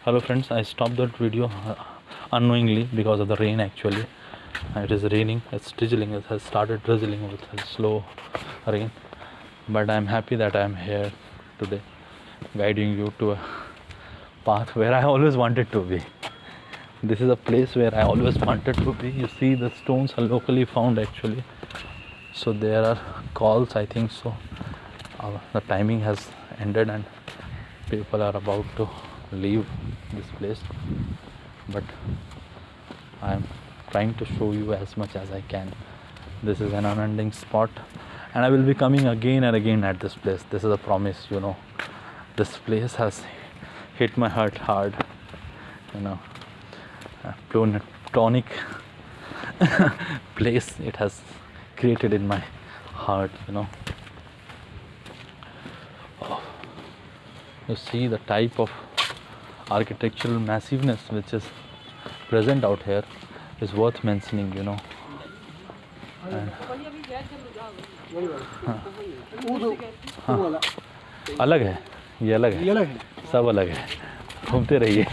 Hello friends, I stopped that video unknowingly because of the rain actually. It is raining, it's drizzling, it has started drizzling with a slow rain. But I am happy that I am here today guiding you to a path where I always wanted to be. This is a place where I always wanted to be. You see the stones are locally found actually. So there are calls, I think so. The timing has ended and people are about to leave this place, but I am trying to show you as much as I can. This is an unending spot and I will be coming again and again at this place. This is a promise, you know. This place has hit my heart hard, you know. A platonic place it has created in my heart, you know. You see the type of architectural massiveness which is present out here is worth mentioning, you know. And, हाँ, अलग है, ये अलग है, सब अलग है, घूमते रहिए।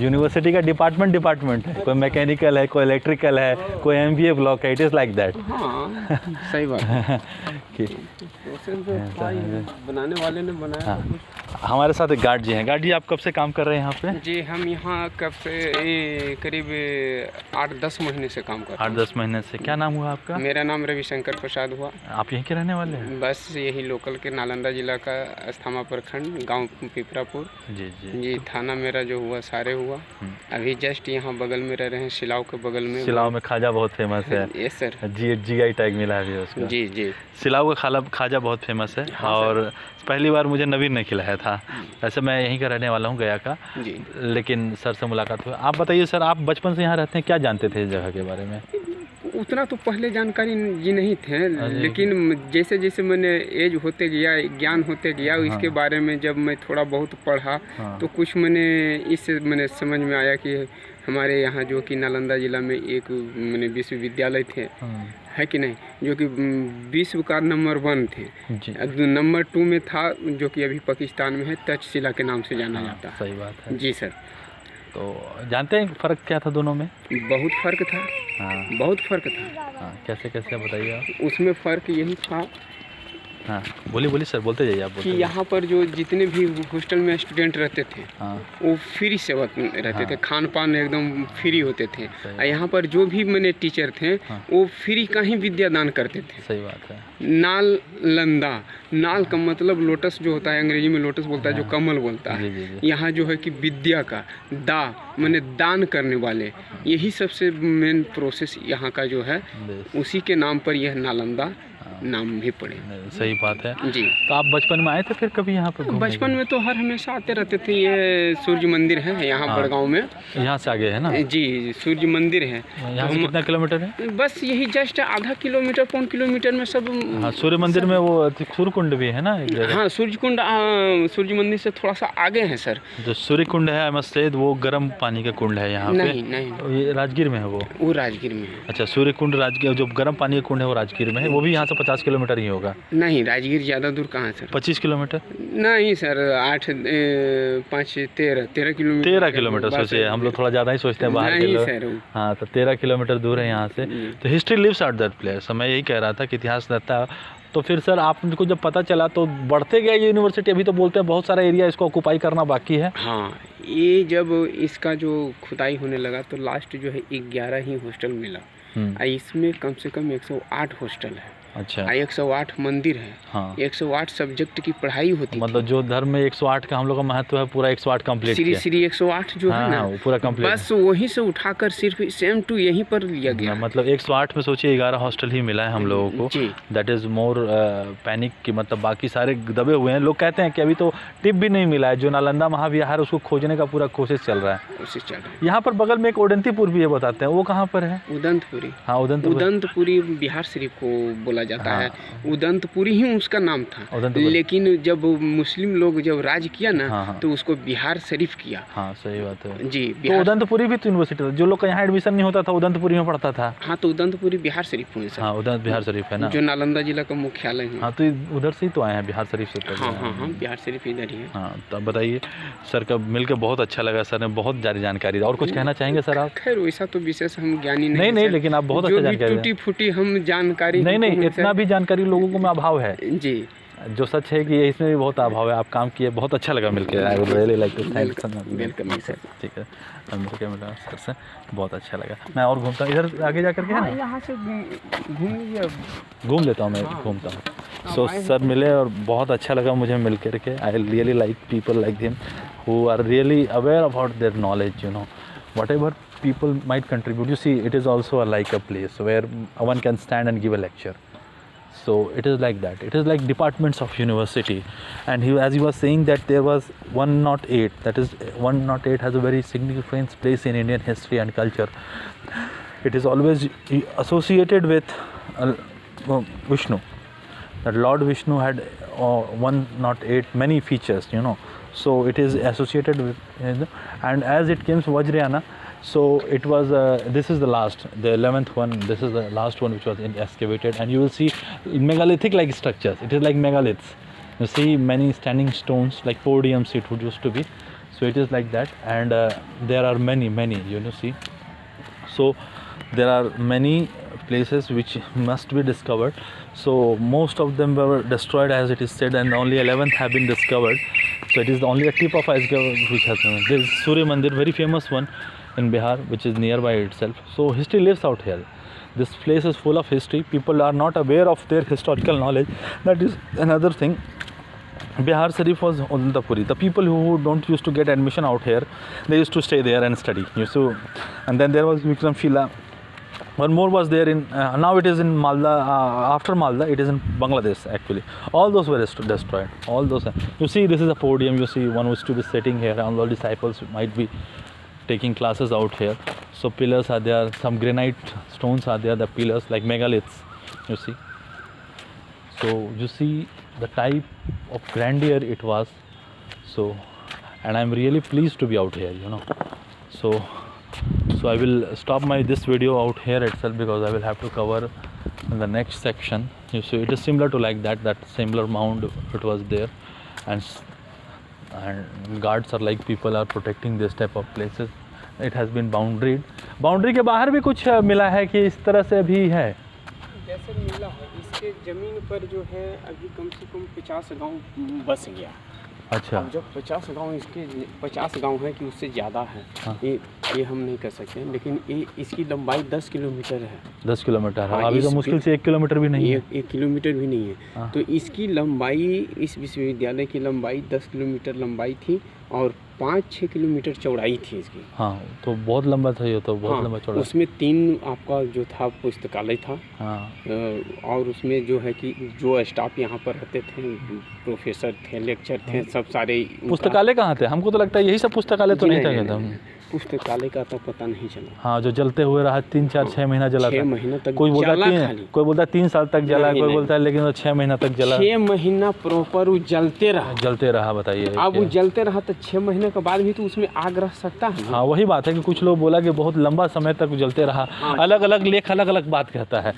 यूनिवर्सिटी का डिपार्टमेंट है, कोई मैकेनिकल है, कोई इलेक्ट्रिकल है, कोई MBA ब्लॉक है, इट इज़ लाइक दैट। हाँ, सही बात है कि बनाने वाले ने बनाया। हाँ, हमारे साथ एक गार्ड जी हैं। गार्ड जी, आप कब से काम कर रहे हैं यहाँ पे? जी, हम यहाँ कब से करीब 8-10 महीने से काम कर रहे हैं। 8-10 महीने से। क्या नाम हुआ आपका? मेरा नाम रविशंकर प्रसाद हुआ। आप यहीं के रहने वाले हैं? बस यही लोकल के नालंदा जिला का अस्थामा प्रखंड, गांव पिपरापुर। जी जी जी, थाना मेरा जो हुआ सारे हुआ। अभी जस्ट यहाँ बगल में रह रहे हैं, सिलाव के बगल में। सिलाव में खाजा बहुत फेमस है। Yes sir. GI टैग मिला है उसका। जी जी। सिलाव का खाजा बहुत फेमस है। हाँ, और पहली बार मुझे नवीन ने खिलाया था। वैसे मैं यहीं का रहने वाला हूँ, गया का जी। लेकिन सर से मुलाकात हुई। आप बताइए सर, आप बचपन से यहाँ रहते हैं, क्या जानते थे इस जगह के बारे में? उतना तो पहले जानकारी जी नहीं थे, लेकिन जैसे जैसे मैंने एज होते गया, ज्ञान होते गया, हाँ। इसके बारे में जब मैं थोड़ा बहुत पढ़ा, हाँ। तो कुछ मैंने समझ में आया कि हमारे यहाँ जो कि नालंदा जिला में एक विश्वविद्यालय थे, हाँ। है कि नहीं, जो कि विश्व का नंबर 1 थे। नंबर 2 में था जो कि अभी पाकिस्तान में है, तक्षशिला के नाम से जाना जाता है। सही बात है जी सर। तो जानते हैं फ़र्क क्या था दोनों में? बहुत फ़र्क था। हाँ, बहुत फ़र्क था। हाँ, कैसे बताइए आप? उसमें फ़र्क यही था। हाँ, बोलिए सर, बोलते जाइए आप। कि यहाँ पर जो जितने भी हॉस्टल में स्टूडेंट रहते थे, हाँ। वो फ्री सेवा रहते, हाँ। थे, खान पान एकदम फ्री होते थे। और यहाँ पर जो भी टीचर थे, हाँ। वो फ्री का ही विद्यादान करते थे। सही बात है। नालंदा, नाल का मतलब लोटस जो होता है, अंग्रेजी में लोटस बोलता है, जो कमल बोलता है। यहाँ जो है कि विद्या का दान करने वाले, यही सबसे मेन प्रोसेस यहाँ का जो है, उसी के नाम पर यह नालंदा नाम भी पड़े। सही बात है जी। तो आप बचपन में आए थे फिर कभी यहाँ पर? बचपन में तो हर हमेशा आते रहते थे। ये सूर्य मंदिर है यहाँ, हाँ। बड़गांव में। यहाँ से आगे है ना? जी, सूर्य मंदिर है। यहाँ से कितना किलोमीटर है? बस यही जस्ट आधा किलोमीटर, 1.5 किलोमीटर में सब। हाँ, सूर्य मंदिर में वो सूर्य कुंड भी है ना? हाँ, सूर्य कुंड सूर्य मंदिर से थोड़ा सा आगे है सर। जो सूर्य कुंड है मस्जिद, वो गर्म पानी का कुंड है यहाँ पे? नहीं, ये राजगीर में है। वो राजगीर में है। अच्छा, सूर्य कुंड राजगीर, जो गर्म पानी का कुंड है वो राजगीर में है। वो भी यहाँ से 50 किलोमीटर ही होगा? नहीं, राजगीर ज़्यादा दूर कहाँ है सर? 25 किलोमीटर? नहीं सर, 13 किलोमीटर। 13 किलोमीटर सोचिए, हम लोग थोड़ा ज़्यादा ही सोचते हैं बाहर के लोग। हाँ, तो 13 किलोमीटर दूर है यहाँ से। तो history lives at that place. मैं यही कह रहा था कि इतिहास रहता है। तो फिर सर आपको जब पता चला तो बढ़ते गया ये यूनिवर्सिटी? अभी तो बोलते हैं बहुत सारा एरिया इसको ऑक्यूपाई करना बाकी है। हाँ, ये जब इसका जो खुदाई होने लगा तो लास्ट जो है 11 ही हॉस्टल मिला। इसमें कम से कम 108 हॉस्टल है। अच्छा। 108 मंदिर है। हाँ। 108 सब्जेक्ट की पढ़ाई होती है। मतलब जो धर्म में 108 का हम लोग का महत्व है, पूरा 108 कंप्लीट किया। श्री 108 जो है ना, वो पूरा कंप्लीट। बस वहीं से उठाकर सिर्फ सेम टू यहीं पर लिया गया। मतलब 108 में सोचिए 11 हॉस्टल ही मिला है हम लोगों को। दैट इज़ मोर पैनिक की, मतलब बाकी सारे दबे हुए हैं। लोग कहते हैं कि अभी तो टिप भी नहीं मिला है। जो नालंदा महाविहार उसको खोजने का पूरा कोशिश चल रहा है। यहाँ पर बगल में एक उदंतीपुर भी है, बताते हैं वो कहाँ पर है? उदंतपुरी। हाँ, उदंतपुरी बिहार शरीफ को बोला बोला जाता है, उदंतपुरी ही उसका नाम था। लेकिन जब मुस्लिम लोग जब राज किया ना तो उसको बिहार शरीफ किया। हाँ सही बात है जी। तो उदंतपुरी भी तो यूनिवर्सिटी था, जो लोग का यहाँ एडमिशन नहीं होता था उदंतपुरी में पढ़ता था। हाँ तो उदंतपुरी बिहार शरीफ हुए सर। हाँ उदंत बिहार शरीफ है ना, जो नालंदा जिला का मुख्यालय है। हाँ तो उधर से ही तो आए हैं, बिहार शरीफ से तो। हाँ बिहार शरीफ इधर ही है। हाँ तो अब बताइए सर का मिलकर बहुत अच्छा लगा, सर ने बहुत ज़्यादा जानकारी दी। और कुछ कहना चाहेंगे सर आप? खैर वैसा तो विशेष हम ज्ञानी नहीं, लेकिन आप बहुत अच्छा जानकारी, टूटी फूटी हम जानकारी नहीं इतना भी जानकारी लोगों को में अभाव है जी। जो सच है कि इसमें भी बहुत अभाव है। आप काम किए, बहुत अच्छा लगा मिलकर। I would really like to thank welcome sir. ठीक है, मिलकर मिला सर से बहुत अच्छा लगा। मैं और घूमता हूँ इधर आगे जा करके, है ना, यहाँ से घूम लीजिए, घूम लेता हूँ मैं, घूमता हूँ। सो सर मिले और बहुत अच्छा लगा मुझे मिल करके। I really like people like him who are really aware about their knowledge, you know, whatever people might contribute. You see, it is also like a place where one can stand and give a lecture. So it is like that. It is like departments of university. And he, as he was saying, that there was 108. That is, 108 has a very significant place in Indian history and culture. It is always associated with Vishnu. That Lord Vishnu had 108 many features, you know. So it is associated with, and as it came to Vajrayana, so it was this is the last, the 11th one. This is the last one which was excavated, and you will see megalithic like structures. It is like megaliths. You see many standing stones like podiums it would used to be. So it is like that, and there are many, you know, see. So there are many places which must be discovered. So most of them were destroyed as it is said, and only 11th have been discovered. So it is only a tip of iceberg which has been. There is Surya Mandir, very famous one in Bihar, which is nearby itself. So history lives out here. This place is full of history. People are not aware of their historical knowledge. That is another thing. Bihar Sharif was Udantapuri. The people who don't used to get admission out here, they used to stay there and study. And then there was Vikramshila. One more was there in now it is in Malda. After Malda it is in Bangladesh actually. All those were destroyed. All those. You see, this is a podium. You see, one was to be sitting here, and all disciples might be taking classes out here. So pillars are there. Some granite stones are there. The pillars like megaliths. You see. So you see the type of grandeur it was. So, and I'm really pleased to be out here. You know. So I will stop this video out here itself, because I will have to cover in the next section. You see, it is similar to like that similar mound it was there, and guards are like people are protecting this type of places. It has been boundaried. Boundary के बाहर भी कुछ मिला है कि इस तरह से भी है? जैसे मिला है, इसके जमीन पर जो है अभी कम से कम 50 गांव बस गया। अच्छा। अब जब 50 गांव, इसके 50 गांव है कि उससे ज़्यादा है। हाँ। ये हम नहीं कर सकते, लेकिन इसकी लंबाई 10 किलोमीटर है। 10 किलोमीटर है। अभी तो मुश्किल से 1 किलोमीटर भी नहीं है। 1 किलोमीटर भी नहीं है। हाँ। तो इसकी लंबाई, इस विश्वविद्यालय की लंबाई 10 किलोमीटर लंबाई थी और 5-6 किलोमीटर चौड़ाई थी इसकी। हाँ तो बहुत लंबा था ये तो, बहुत लंबा चौड़ा। उसमें 3 आपका जो था पुस्तकालय था। हाँ। और उसमें जो है कि जो स्टाफ यहाँ पर रहते थे, प्रोफेसर थे, लेक्चर थे, सब सारे। पुस्तकालय कहाँ थे? हमको तो लगता है यही सब पुस्तकालय तो नहीं था। पुस्तकालय का तो पता नहीं चला। हाँ, जो जलते हुए रहा 3-4-6 महीना जला। 6 महीना तक कोई बोलता 3 साल तक जला, कोई बोलता है लेकिन 6 महीना तक जला। 6 महीना प्रॉपर वो जलते रहा। बताइए, अब वो जलते रहा तो 6 महीने के बाद भी तो उसमें आग रह सकता है। हाँ वही बात है कि कुछ लोग बोला कि बहुत लंबा समय तक जलते रहा। अलग अलग लेख अलग अलग बात कहता है।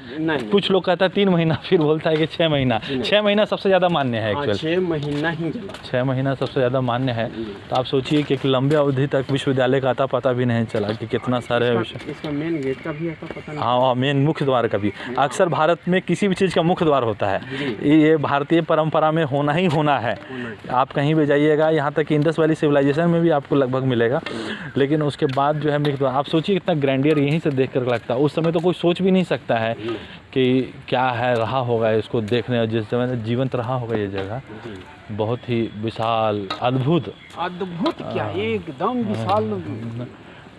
कुछ लोग कहता है 3 महीना, फिर बोलता है कि 6 महीना। 6 महीना सबसे ज़्यादा मान्य है एक्चुअली। 6 महीना ही जला। 6 महीना सबसे ज़्यादा मान्य है। तो आप सोचिए कि एक लंबे अवधि तक विश्वविद्यालय का आता पता भी नहीं चला कि कितना सारे। इसका मेन गेट का भी आता पता नहीं। हाँ, मेन मुख्य द्वार का भी। अक्सर भारत में किसी भी चीज़ का मुख्य द्वार होता है, ये भारतीय परंपरा में होना ही होना है। आप कहीं भी जाइएगा, यहाँ तक कि इंडस वैली सिविलाइजेशन में भी आपको लगभग मिलेगा, लेकिन उसके बाद जो है मुख्य द्वार। आप सोचिए कितना ग्रैंडियर यहीं से देख कर लगता है। उस समय तो कोई सोच भी नहीं सकता है कि क्या है रहा होगा इसको देखने, जिस समय जीवंत रहा होगा ये जगह। बहुत ही विशाल, अद्भुत क्या, एकदम विशाल,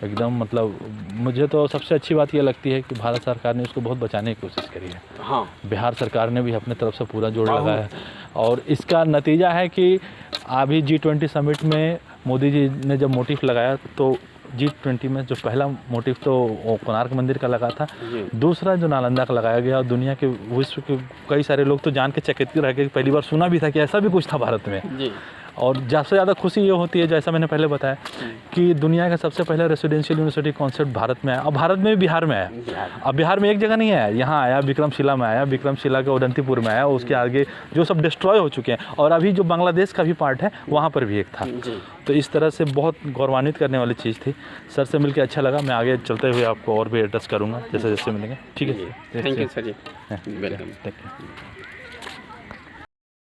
एकदम। मतलब मुझे तो सबसे अच्छी बात ये लगती है कि भारत सरकार ने इसको बहुत बचाने की कोशिश करी है। हाँ, बिहार सरकार ने भी अपने तरफ से पूरा जोड़ लगाया है, और इसका नतीजा है कि अभी G20 समिट में मोदी जी ने जब मोटिव लगाया तो G20 में जो पहला मोटिव तो वो कोणार्क मंदिर का लगा था, जी दूसरा जो नालंदा का लगाया गया, और दुनिया के विश्व के कई सारे लोग तो जान के चकित रह गए, पहली बार सुना भी था कि ऐसा भी कुछ था भारत में। जी और सबसे ज़्यादा खुशी ये होती है, जैसा मैंने पहले बताया, कि दुनिया का सबसे पहले रेसिडेंशियल यूनिवर्सिटी कॉन्सेप्ट भारत में आया, और भारत में भी बिहार में आया। अब बिहार में एक जगह नहीं आया, यहाँ आया, विक्रमशिला में आया, विक्रमशिला के उदंतीपुर में आया, उसके आगे जो सब डिस्ट्रॉय हो चुके हैं, और अभी जो बांग्लादेश का भी पार्ट है वहाँ पर भी एक था। जी तो इस तरह से बहुत गौरवान्वित करने वाली चीज़ थी। सर से मिलकर अच्छा लगा। मैं आगे चलते हुए आपको और भी एड्रेस करूँगा जैसे जैसे मिलेंगे। ठीक है, thank you sir ji, welcome. Thank you.